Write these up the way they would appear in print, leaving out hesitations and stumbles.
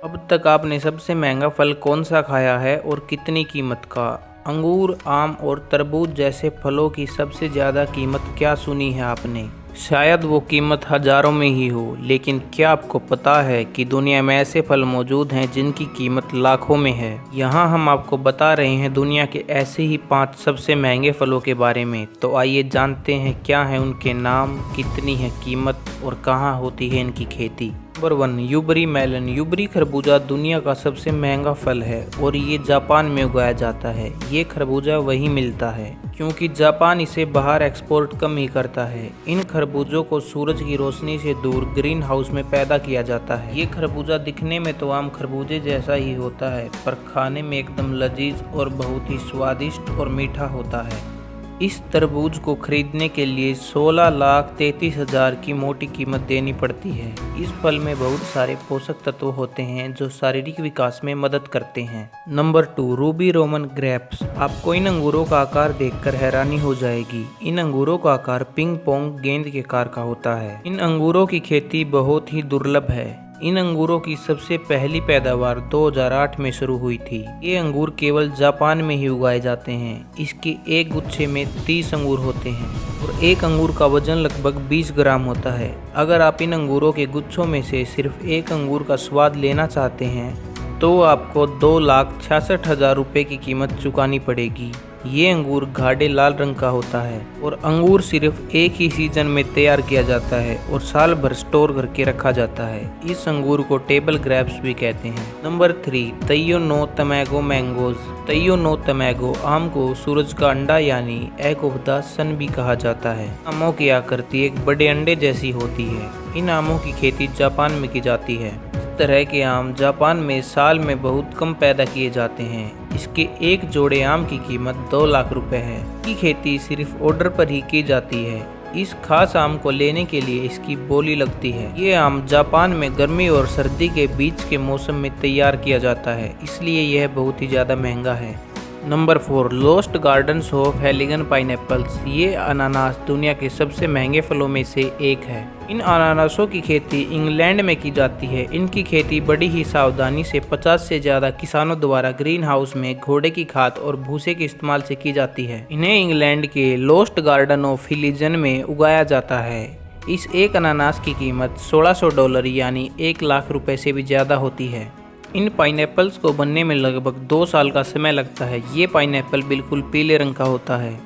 अब तक आपने सबसे महंगा फल कौन सा खाया है और कितनी कीमत का? अंगूर, आम और तरबूज जैसे फलों की सबसे ज़्यादा कीमत क्या सुनी है आपने? शायद वो कीमत हज़ारों में ही हो, लेकिन क्या आपको पता है कि दुनिया में ऐसे फल मौजूद हैं जिनकी कीमत लाखों में है? यहाँ हम आपको बता रहे हैं दुनिया के ऐसे ही 5 सबसे महंगे फलों के बारे में। तो आइए जानते हैं क्या है उनके नाम, कितनी है कीमत और कहाँ होती है इनकी खेती। Number 1, यूबरी melon. यूबरी खरबूजा दुनिया का सबसे महंगा फल है और ये जापान में उगाया जाता है। ये खरबूजा वहीं मिलता है क्योंकि जापान इसे बाहर एक्सपोर्ट कम ही करता है। इन खरबूजों को सूरज की रोशनी से दूर ग्रीन हाउस में पैदा किया जाता है। ये खरबूजा दिखने में तो आम खरबूजे जैसा ही होता है, पर खाने में एकदम लजीज और बहुत ही स्वादिष्ट और मीठा होता है। इस तरबूज को खरीदने के लिए 16,33,000 की मोटी कीमत देनी पड़ती है। इस फल में बहुत सारे पोषक तत्व होते हैं जो शारीरिक विकास में मदद करते हैं। Number 2, Ruby Roman grapes. आपको इन अंगूरों का आकार देखकर हैरानी हो जाएगी। इन अंगूरों का आकार पिंग पोंग गेंद के आकार का होता है। इन अंगूरों की खेती बहुत ही दुर्लभ है। इन अंगूरों की सबसे पहली पैदावार 2008 में शुरू हुई थी। ये अंगूर केवल जापान में ही उगाए जाते हैं। इसके एक गुच्छे में 30 अंगूर होते हैं और एक अंगूर का वजन लगभग 20 ग्राम होता है। अगर आप इन अंगूरों के गुच्छों में से सिर्फ एक अंगूर का स्वाद लेना चाहते हैं तो आपको 2,66,000 रुपये की कीमत चुकानी पड़ेगी। ये अंगूर गाढ़े लाल रंग का होता है और अंगूर सिर्फ एक ही सीजन में तैयार किया जाता है और साल भर स्टोर करके रखा जाता है। इस अंगूर को टेबल ग्रेप्स भी कहते हैं। नंबर 3, तैयो नो तमैगो मैंगोज। तैयो नो तमैगो आम को सूरज का अंडा यानी एग ऑफ द सन भी कहा जाता है। आमों की आकृति एक बड़े अंडे जैसी होती है। इन आमों की खेती जापान में की जाती है। इस तरह के आम जापान में साल में बहुत कम पैदा किए जाते हैं। इसके एक जोड़े आम की कीमत 2 लाख रुपए है। इसकी खेती सिर्फ ऑर्डर पर ही की जाती है। इस खास आम को लेने के लिए इसकी बोली लगती है। ये आम जापान में गर्मी और सर्दी के बीच के मौसम में तैयार किया जाता है, इसलिए यह बहुत ही ज़्यादा महंगा है। Number 4, lost gardens of Heligan pineapples. ये अनानास दुनिया के सबसे महंगे फलों में से एक है। इन अनानासों की खेती इंग्लैंड में की जाती है। इनकी खेती बड़ी ही सावधानी से 50 से ज़्यादा किसानों द्वारा ग्रीन हाउस में घोड़े की खाद और भूसे के इस्तेमाल से की जाती है। इन्हें इंग्लैंड के लोस्ट गार्डन ऑफ हेलिगन में उगाया जाता है। इस एक अनानास की कीमत $1600 यानी 1 लाख रुपए से भी ज़्यादा होती है। इन पाइनएप्पल्स को बनने में लगभग 2 साल का समय लगता है। ये पाइनएप्पल बिल्कुल पीले रंग का होता है।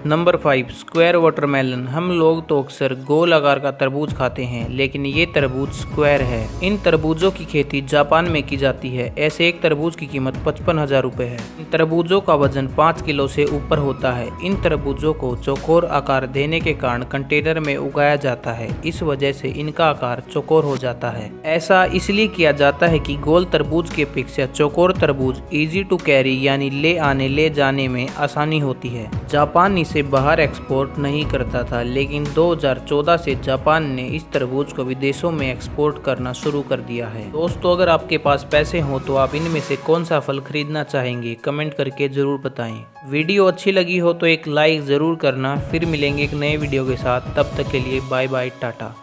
Number 5, square watermelon. हम लोग तो अक्सर गोल आकार का तरबूज खाते हैं, लेकिन ये तरबूज स्क्वायर है। इन तरबूजों की खेती जापान में की जाती है। ऐसे एक तरबूज की कीमत 55,000 रुपये है। इन तरबूजों का वजन 5 किलो से ऊपर होता है। इन तरबूजों को चौकोर आकार देने के कारण कंटेनर में उगाया जाता है। इस वजह से इनका आकार चौकोर हो जाता है। ऐसा इसलिए किया जाता है कि गोल तरबूज की अपेक्षा चौकोर तरबूज इजी टू कैरी यानी ले आने ले जाने में आसानी होती है। जापान इसे बाहर एक्सपोर्ट नहीं करता था, लेकिन 2014 से जापान ने इस तरबूज को विदेशों में एक्सपोर्ट करना शुरू कर दिया है। दोस्तों, अगर आपके पास पैसे हों तो आप इनमें से कौन सा फल खरीदना चाहेंगे, कमेंट करके जरूर बताएं। वीडियो अच्छी लगी हो तो एक लाइक ज़रूर करना। फिर मिलेंगे एक नए वीडियो के साथ, तब तक के लिए बाय बाय, टाटा।